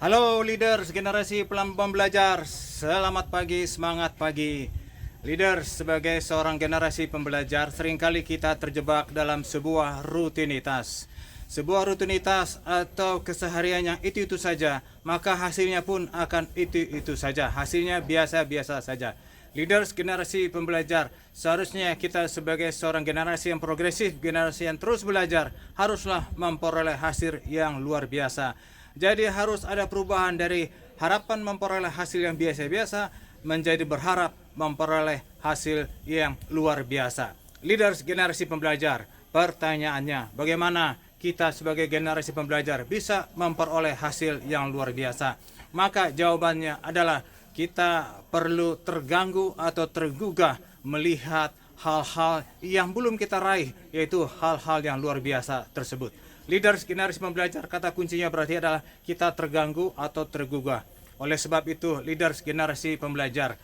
Halo leaders generasi pembelajar, selamat pagi, semangat pagi. Leaders, sebagai seorang generasi pembelajar, seringkali kita terjebak dalam sebuah rutinitas. Sebuah rutinitas atau keseharian yang itu-itu saja, maka hasilnya pun akan itu-itu saja. Hasilnya biasa-biasa saja. Leaders generasi pembelajar, seharusnya kita sebagai seorang generasi yang progresif, generasi yang terus belajar, haruslah memperoleh hasil yang luar biasa. Jadi harus ada perubahan dari harapan memperoleh hasil yang biasa-biasa menjadi berharap memperoleh hasil yang luar biasa. Leaders generasi pembelajar, pertanyaannya, bagaimana kita sebagai generasi pembelajar bisa memperoleh hasil yang luar biasa? Maka jawabannya adalah kita perlu terganggu atau tergugah melihat hal-hal yang belum kita raih, yaitu hal-hal yang luar biasa tersebut. Leaders generasi pembelajar, kata kuncinya berarti adalah kita terganggu atau tergugah. Oleh sebab itu, leaders generasi pembelajar,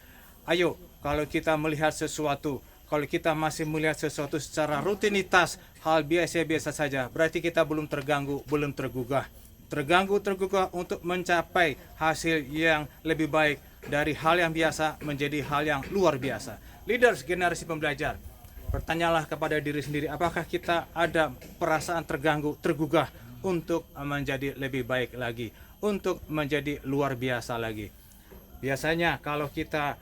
ayo kalau kita melihat sesuatu, kalau kita masih melihat sesuatu secara rutinitas, hal biasa-biasa saja, berarti kita belum terganggu, belum tergugah. Terganggu-tergugah untuk mencapai hasil yang lebih baik dari hal yang biasa menjadi hal yang luar biasa. Leaders generasi pembelajar, bertanyalah kepada diri sendiri, apakah kita ada perasaan terganggu, tergugah untuk menjadi lebih baik lagi, untuk menjadi luar biasa lagi. Biasanya kalau kita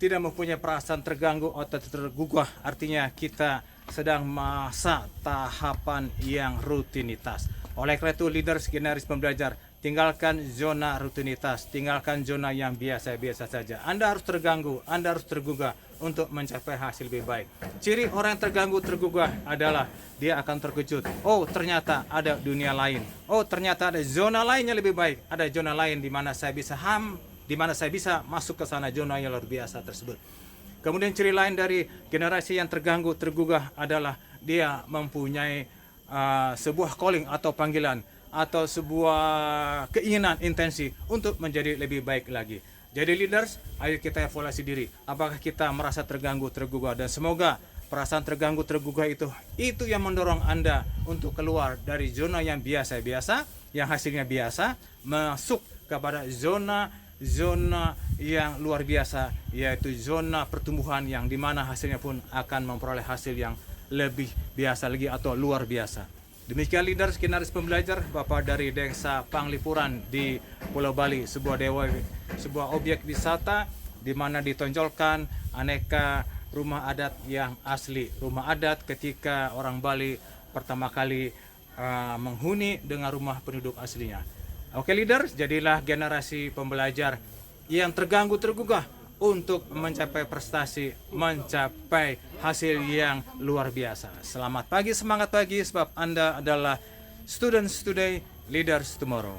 tidak mempunyai perasaan terganggu atau tergugah, artinya kita sedang masa tahapan yang rutinitas. Oleh karena itu, leaders generasi pembelajar, tinggalkan zona rutinitas, tinggalkan zona yang biasa-biasa saja. Anda harus terganggu, Anda harus tergugah untuk mencapai hasil lebih baik. Ciri orang yang terganggu, tergugah adalah dia akan terkejut. Oh, ternyata ada dunia lain. Oh, ternyata ada zona lain yang lebih baik. Ada zona lain di mana saya bisa masuk ke sana, zona yang luar biasa tersebut. Kemudian ciri lain dari generasi yang terganggu, tergugah adalah dia mempunyai sebuah calling atau panggilan atau sebuah keinginan, intensi untuk menjadi lebih baik lagi. Jadi leaders, ayo kita evaluasi diri. Apakah kita merasa terganggu, tergugah? Dan semoga perasaan terganggu, tergugah itu yang mendorong Anda untuk keluar dari zona yang biasa-biasa, yang hasilnya biasa, masuk kepada zona yang luar biasa, yaitu zona pertumbuhan yang dimana hasilnya pun akan memperoleh hasil yang lebih biasa lagi atau luar biasa. Demikian leaders generasi pembelajar, Bapak dari Desa Panglipuran di Pulau Bali, sebuah objek wisata di mana ditonjolkan aneka rumah adat yang asli. Rumah adat ketika orang Bali pertama kali menghuni dengan rumah penduduk aslinya. Oke leaders, jadilah generasi pembelajar yang terganggu, tergugah untuk mencapai prestasi, mencapai hasil yang luar biasa. Selamat pagi, semangat pagi, sebab Anda adalah students today, leaders tomorrow.